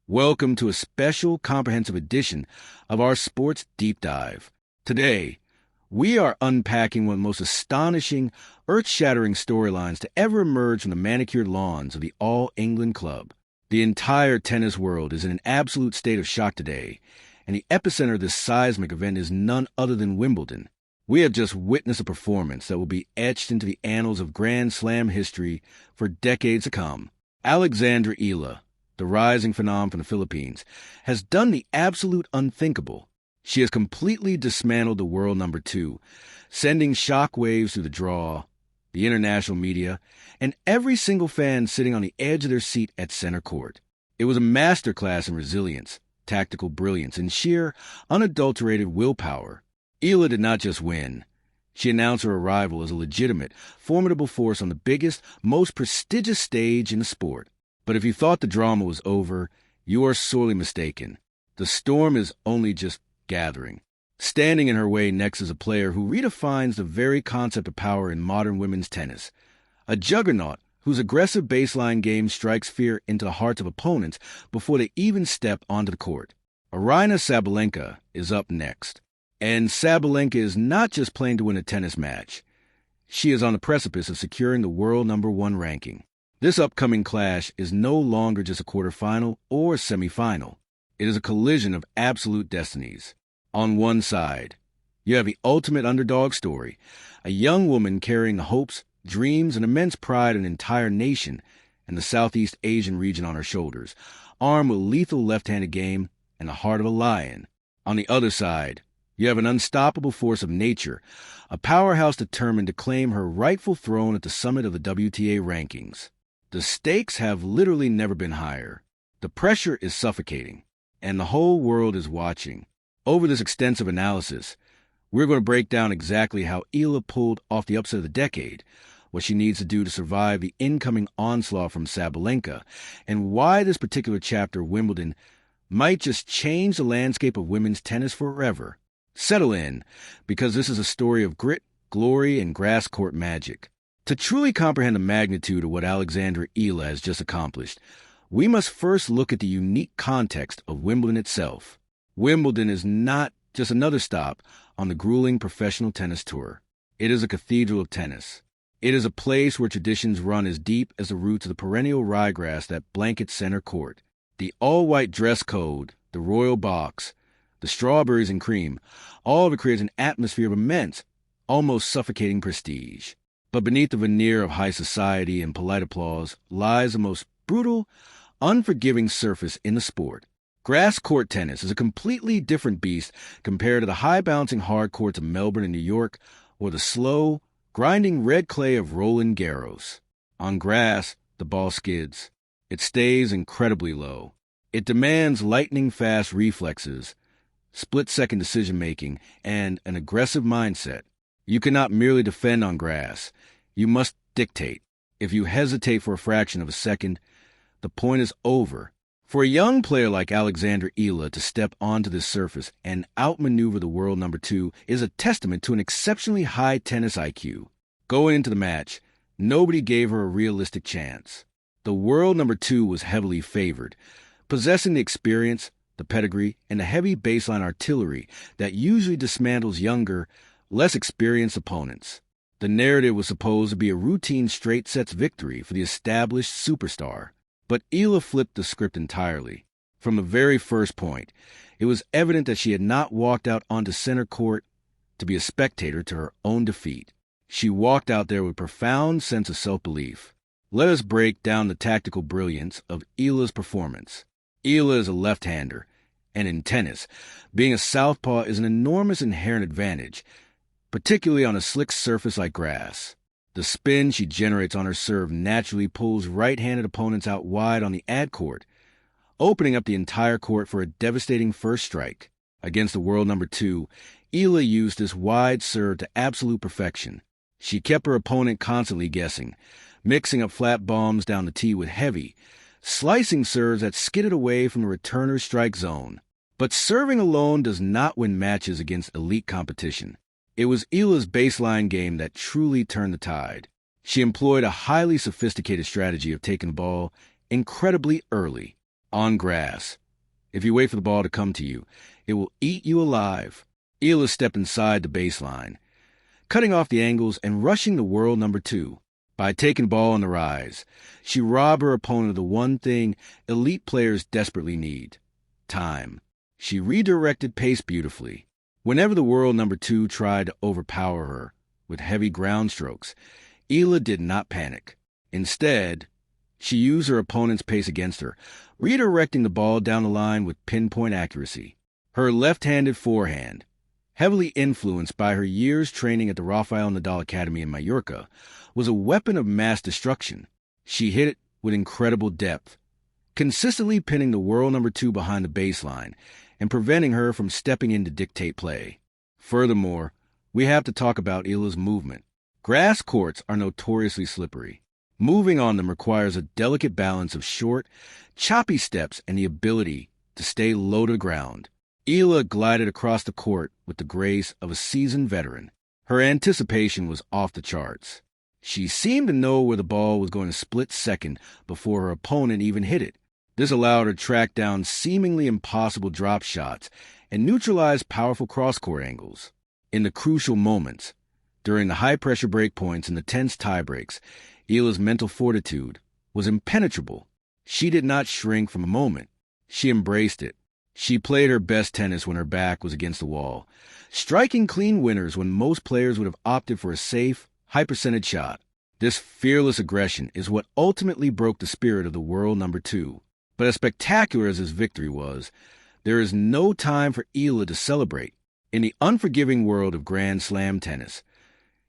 Welcome to a special comprehensive edition of our Sports Deep Dive. Today, we are unpacking one of the most astonishing, earth-shattering storylines to ever emerge from the manicured lawns of the All England Club. The entire tennis world is in an absolute state of shock today, and the epicenter of this seismic event is none other than Wimbledon. We have just witnessed a performance that will be etched into the annals of Grand Slam history for decades to come. Alex Eala, the rising phenom from the Philippines, has done the absolute unthinkable. She has completely dismantled the world number 2, sending shockwaves through the draw, the international media, and every single fan sitting on the edge of their seat at center court. It was a masterclass in resilience, tactical brilliance, and sheer, unadulterated willpower. Eala did not just win. She announced her arrival as a legitimate, formidable force on the biggest, most prestigious stage in the sport. But if you thought the drama was over, you are sorely mistaken. The storm is only just gathering. Standing in her way next is a player who redefines the very concept of power in modern women's tennis. A juggernaut whose aggressive baseline game strikes fear into the hearts of opponents before they even step onto the court. Aryna Sabalenka is up next. And Sabalenka is not just playing to win a tennis match. She is on the precipice of securing the world number 1 ranking. This upcoming clash is no longer just a quarterfinal or semifinal. It is a collision of absolute destinies. On one side, you have the ultimate underdog story, a young woman carrying the hopes, dreams, and immense pride of an entire nation and the Southeast Asian region on her shoulders, armed with lethal left-handed game and the heart of a lion. On the other side, you have an unstoppable force of nature, a powerhouse determined to claim her rightful throne at the summit of the WTA rankings. The stakes have literally never been higher. The pressure is suffocating, and the whole world is watching. Over this extensive analysis, we're going to break down exactly how Eala pulled off the upset of the decade, what she needs to do to survive the incoming onslaught from Sabalenka, and why this particular chapter of Wimbledon might just change the landscape of women's tennis forever. Settle in, because this is a story of grit, glory, and grass court magic. To truly comprehend the magnitude of what Alexandra Eala has just accomplished, we must first look at the unique context of Wimbledon itself. Wimbledon is not just another stop on the grueling professional tennis tour. It is a cathedral of tennis. It is a place where traditions run as deep as the roots of the perennial ryegrass that blankets center court. The all-white dress code, the royal box, the strawberries and cream, all of it creates an atmosphere of immense, almost suffocating prestige. But beneath the veneer of high society and polite applause lies the most brutal, unforgiving surface in the sport. Grass court tennis is a completely different beast compared to the high-bouncing hard courts of Melbourne and New York or the slow, grinding red clay of Roland Garros. On grass, the ball skids. It stays incredibly low. It demands lightning-fast reflexes, split-second decision-making, and an aggressive mindset. You cannot merely defend on grass. You must dictate. If you hesitate for a fraction of a second, the point is over. For a young player like Alexandra Eala to step onto this surface and outmaneuver the world number 2 is a testament to an exceptionally high tennis IQ. Going into the match, nobody gave her a realistic chance. The world number 2 was heavily favored, possessing the experience, the pedigree, and the heavy baseline artillery that usually dismantles younger, less experienced opponents. The narrative was supposed to be a routine straight sets victory for the established superstar. But Eala flipped the script entirely. From the very first point, it was evident that she had not walked out onto center court to be a spectator to her own defeat. She walked out there with a profound sense of self-belief. Let us break down the tactical brilliance of Eala's performance. Eala is a left-hander, and in tennis, being a southpaw is an enormous inherent advantage, particularly on a slick surface like grass. The spin she generates on her serve naturally pulls right-handed opponents out wide on the ad court, opening up the entire court for a devastating first strike. Against the world number 2, Eala used this wide serve to absolute perfection. She kept her opponent constantly guessing, mixing up flat bombs down the tee with heavy, slicing serves that skidded away from the returner's strike zone. But serving alone does not win matches against elite competition. It was Eala's baseline game that truly turned the tide. She employed a highly sophisticated strategy of taking the ball incredibly early. on grass. If you wait for the ball to come to you, it will eat you alive. Eala stepped inside the baseline, cutting off the angles and rushing the world number 2. By taking the ball on the rise, she robbed her opponent of the one thing elite players desperately need: time. She redirected pace beautifully. Whenever the world number 2 tried to overpower her with heavy ground strokes, Eala did not panic. Instead, she used her opponent's pace against her, redirecting the ball down the line with pinpoint accuracy. Her left-handed forehand, heavily influenced by her years training at the Rafael Nadal Academy in Mallorca, was a weapon of mass destruction. She hit it with incredible depth, consistently pinning the world number 2 behind the baseline and preventing her from stepping in to dictate play. Furthermore, we have to talk about Eala's movement. Grass courts are notoriously slippery. Moving on them requires a delicate balance of short, choppy steps and the ability to stay low to the ground. Eala glided across the court with the grace of a seasoned veteran. Her anticipation was off the charts. She seemed to know where the ball was going a split second before her opponent even hit it. This allowed her to track down seemingly impossible drop shots and neutralize powerful cross-court angles. In the crucial moments, during the high-pressure breakpoints and the tense tiebreaks, Eala's mental fortitude was impenetrable. She did not shrink from a moment. She embraced it. She played her best tennis when her back was against the wall, striking clean winners when most players would have opted for a safe, high-percentage shot. This fearless aggression is what ultimately broke the spirit of the world number 2. But as spectacular as his victory was, there is no time for Eala to celebrate. In the unforgiving world of Grand Slam tennis,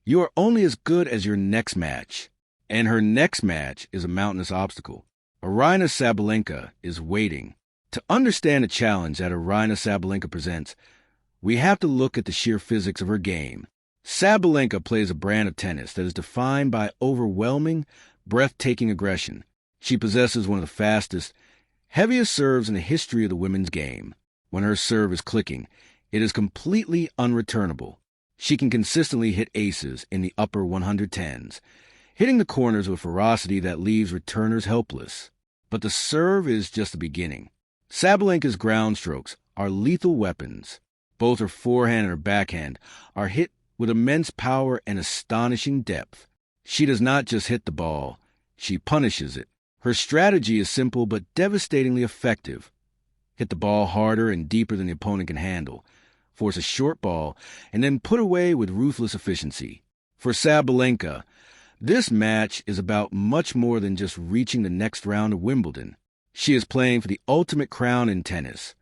you are only as good as your next match. And her next match is a mountainous obstacle. Aryna Sabalenka is waiting. To understand the challenge that Aryna Sabalenka presents, we have to look at the sheer physics of her game. Sabalenka plays a brand of tennis that is defined by overwhelming, breathtaking aggression. She possesses one of the fastest, heaviest serves in the history of the women's game. When her serve is clicking, it is completely unreturnable. She can consistently hit aces in the upper 110s, hitting the corners with ferocity that leaves returners helpless. But the serve is just the beginning. Sabalenka's ground strokes are lethal weapons. Both her forehand and her backhand are hit with immense power and astonishing depth. She does not just hit the ball, she punishes it. Her strategy is simple but devastatingly effective. Hit the ball harder and deeper than the opponent can handle, force a short ball, and then put away with ruthless efficiency. For Sabalenka, this match is about much more than just reaching the next round of Wimbledon. She is playing for the ultimate crown in tennis,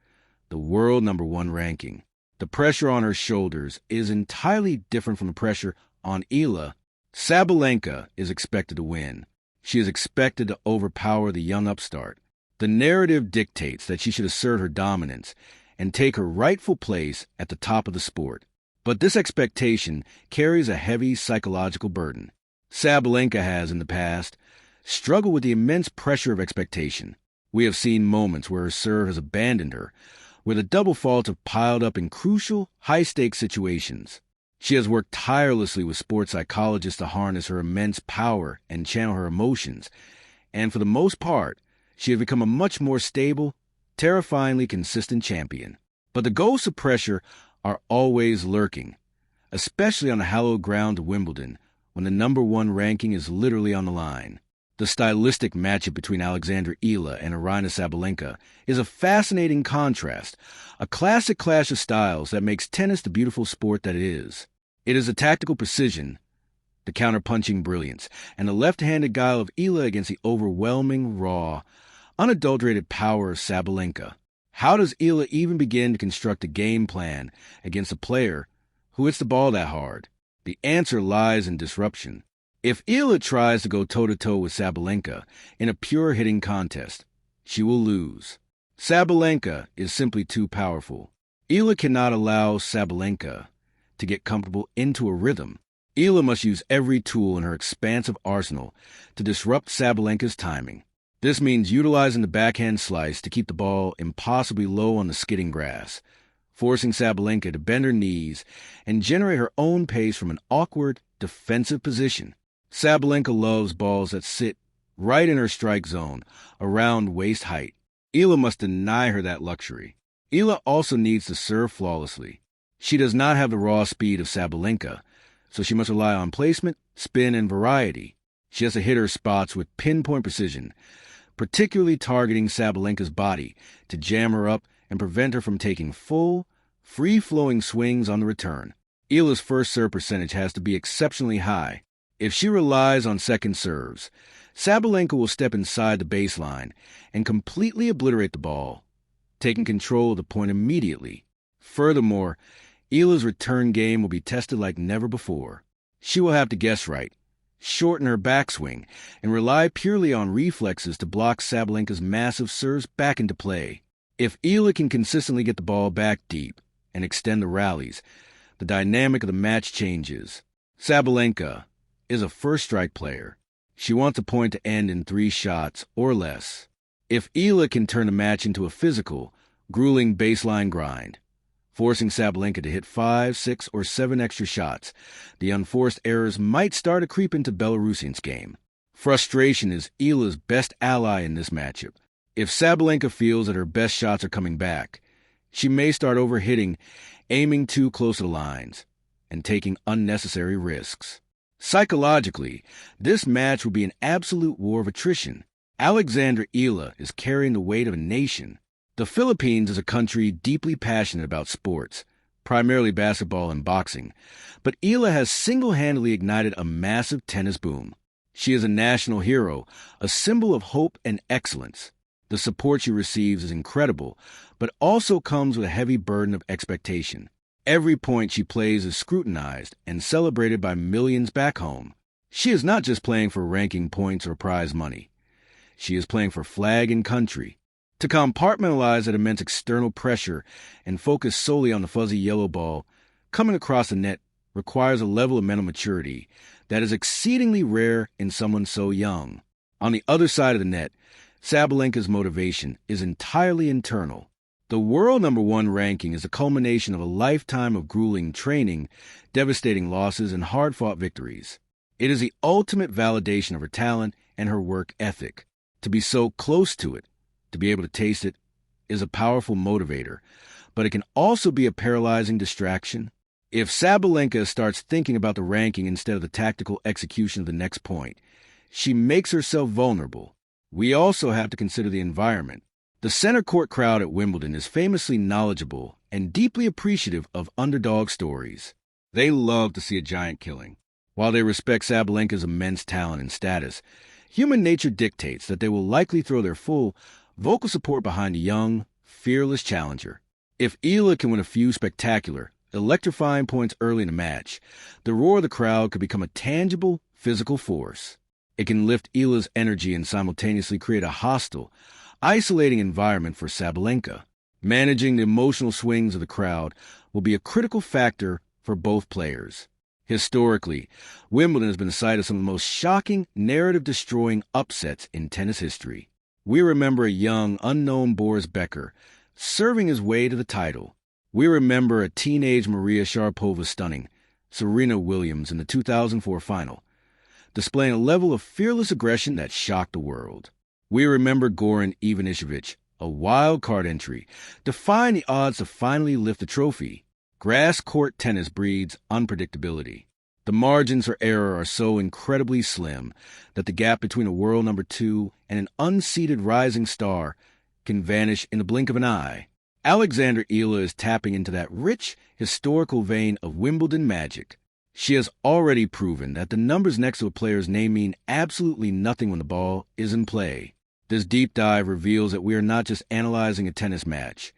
the world number 1 ranking. The pressure on her shoulders is entirely different from the pressure on Eala. Sabalenka is expected to win. She is expected to overpower the young upstart. The narrative dictates that she should assert her dominance and take her rightful place at the top of the sport. But this expectation carries a heavy psychological burden. Sabalenka has, in the past, struggled with the immense pressure of expectation. We have seen moments where her serve has abandoned her, where the double faults have piled up in crucial, high-stakes situations. She has worked tirelessly with sports psychologists to harness her immense power and channel her emotions, and for the most part, she has become a much more stable, terrifyingly consistent champion. But the ghosts of pressure are always lurking, especially on the hallowed ground of Wimbledon, when the number 1 ranking is literally on the line. The stylistic matchup between Alexandra Eala and Aryna Sabalenka is a fascinating contrast, a classic clash of styles that makes tennis the beautiful sport that it is. It is the tactical precision, the counterpunching brilliance, and the left-handed guile of Eala against the overwhelming, raw, unadulterated power of Sabalenka. How does Eala even begin to construct a game plan against a player who hits the ball that hard? The answer lies in disruption. If Eala tries to go toe-to-toe with Sabalenka in a pure hitting contest, she will lose. Sabalenka is simply too powerful. Eala cannot allow Sabalenka to get comfortable into a rhythm. Eala must use every tool in her expansive arsenal to disrupt Sabalenka's timing. This means utilizing the backhand slice to keep the ball impossibly low on the skidding grass, forcing Sabalenka to bend her knees and generate her own pace from an awkward, defensive position. Sabalenka loves balls that sit right in her strike zone, around waist height. Eala must deny her that luxury. Eala also needs to serve flawlessly. She does not have the raw speed of Sabalenka, so she must rely on placement, spin, and variety. She has to hit her spots with pinpoint precision, particularly targeting Sabalenka's body to jam her up and prevent her from taking full, free-flowing swings on the return. Eala's first serve percentage has to be exceptionally high. If she relies on second serves, Sabalenka will step inside the baseline and completely obliterate the ball, taking control of the point immediately. Furthermore, Eala's return game will be tested like never before. She will have to guess right, shorten her backswing, and rely purely on reflexes to block Sabalenka's massive serves back into play. If Eala can consistently get the ball back deep and extend the rallies, the dynamic of the match changes. Sabalenka is a first-strike player. She wants a point to end in 3 shots or less. If Eala can turn the match into a physical, grueling baseline grind, forcing Sabalenka to hit 5, 6, or 7 extra shots, the unforced errors might start to creep into Belarusian's game. Frustration is Eala's best ally in this matchup. If Sabalenka feels that her best shots are coming back, she may start overhitting, aiming too close to the lines, and taking unnecessary risks. Psychologically, this match will be an absolute war of attrition. Alexandra Eala is carrying the weight of a nation. The Philippines is a country deeply passionate about sports, primarily basketball and boxing, but Eala has single-handedly ignited a massive tennis boom. She is a national hero, a symbol of hope and excellence. The support she receives is incredible, but also comes with a heavy burden of expectation. Every point she plays is scrutinized and celebrated by millions back home. She is not just playing for ranking points or prize money. She is playing for flag and country. To compartmentalize that immense external pressure and focus solely on the fuzzy yellow ball coming across the net requires a level of mental maturity that is exceedingly rare in someone so young. On the other side of the net, Sabalenka's motivation is entirely internal. The world #1 ranking is the culmination of a lifetime of grueling training, devastating losses, and hard-fought victories. It is the ultimate validation of her talent and her work ethic. To be so close to it, to be able to taste it, is a powerful motivator, but it can also be a paralyzing distraction. If Sabalenka starts thinking about the ranking instead of the tactical execution of the next point, she makes herself vulnerable. We also have to consider the environment. The center court crowd at Wimbledon is famously knowledgeable and deeply appreciative of underdog stories. They love to see a giant killing. While they respect Sabalenka's immense talent and status, human nature dictates that they will likely throw their full, vocal support behind a young, fearless challenger. If Eala can win a few spectacular, electrifying points early in a match, the roar of the crowd could become a tangible, physical force. It can lift Eala's energy and simultaneously create a hostile, isolating environment for Sabalenka. Managing the emotional swings of the crowd will be a critical factor for both players. Historically, Wimbledon has been the site of some of the most shocking, narrative-destroying upsets in tennis history. We remember a young, unknown Boris Becker serving his way to the title. We remember a teenage Maria Sharapova stunning Serena Williams in the 2004 final, displaying a level of fearless aggression that shocked the world. We remember Goran Ivanisevic, a wild card entry, defying the odds to finally lift the trophy. Grass court tennis breeds unpredictability. The margins for error are so incredibly slim that the gap between a world #2 and an unseeded rising star can vanish in the blink of an eye. Alexandra Eala is tapping into that rich, historical vein of Wimbledon magic. She has already proven that the numbers next to a player's name mean absolutely nothing when the ball is in play. This deep dive reveals that we are not just analyzing a tennis match.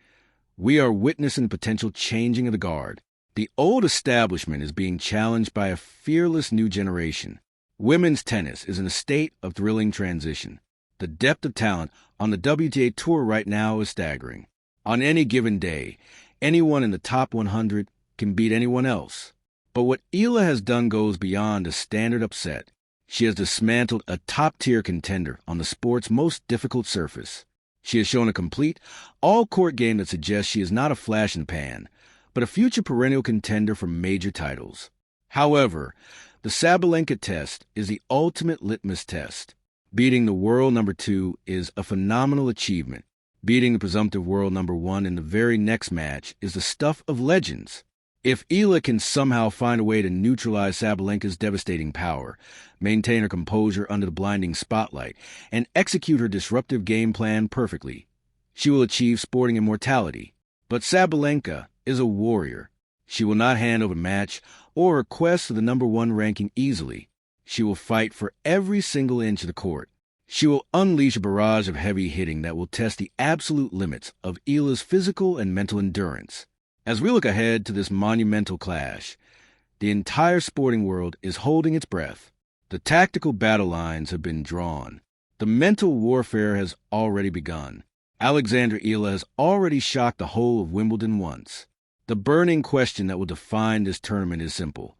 We are witnessing the potential changing of the guard. The old establishment is being challenged by a fearless new generation. Women's tennis is in a state of thrilling transition. The depth of talent on the WTA Tour right now is staggering. On any given day, anyone in the top 100 can beat anyone else. But what Eala has done goes beyond a standard upset. She has dismantled a top-tier contender on the sport's most difficult surface. She has shown a complete, all-court game that suggests she is not a flash in the pan, but a future perennial contender for major titles. However, the Sabalenka test is the ultimate litmus test. Beating the world #2 is a phenomenal achievement. Beating the presumptive world number one in the very next match is the stuff of legends. If Eala can somehow find a way to neutralize Sabalenka's devastating power, maintain her composure under the blinding spotlight, and execute her disruptive game plan perfectly, she will achieve sporting immortality. But Sabalenka is a warrior. She will not hand over a match or a quest to the number one ranking easily. She will fight for every single inch of the court. She will unleash a barrage of heavy hitting that will test the absolute limits of Eala's physical and mental endurance. As we look ahead to this monumental clash, the entire sporting world is holding its breath. The tactical battle lines have been drawn. The mental warfare has already begun. Alexandra Eala has already shocked the whole of Wimbledon once. The burning question that will define this tournament is simple.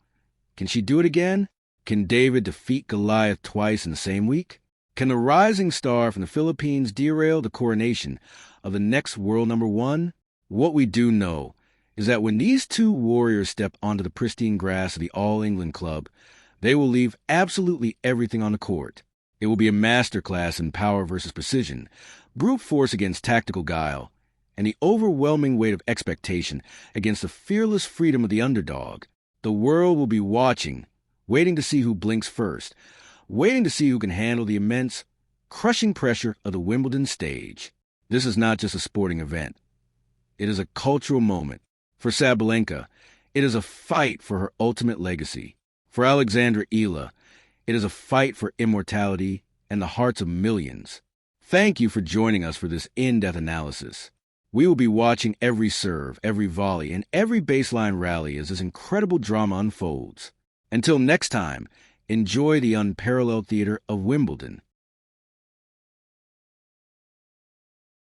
Can she do it again? Can David defeat Goliath twice in the same week? Can the rising star from the Philippines derail the coronation of the next world number one? What we do know is that when these two warriors step onto the pristine grass of the All England Club, they will leave absolutely everything on the court. It will be a masterclass in power versus precision, brute force against tactical guile, and the overwhelming weight of expectation against the fearless freedom of the underdog. The world will be watching, waiting to see who blinks first, waiting to see who can handle the immense, crushing pressure of the Wimbledon stage. This is not just a sporting event. It is a cultural moment. For Sabalenka, it is a fight for her ultimate legacy. For Alexandra Eala, it is a fight for immortality and the hearts of millions. Thank you for joining us for this in-depth analysis. We will be watching every serve, every volley, and every baseline rally as this incredible drama unfolds. Until next time, enjoy the unparalleled theater of Wimbledon.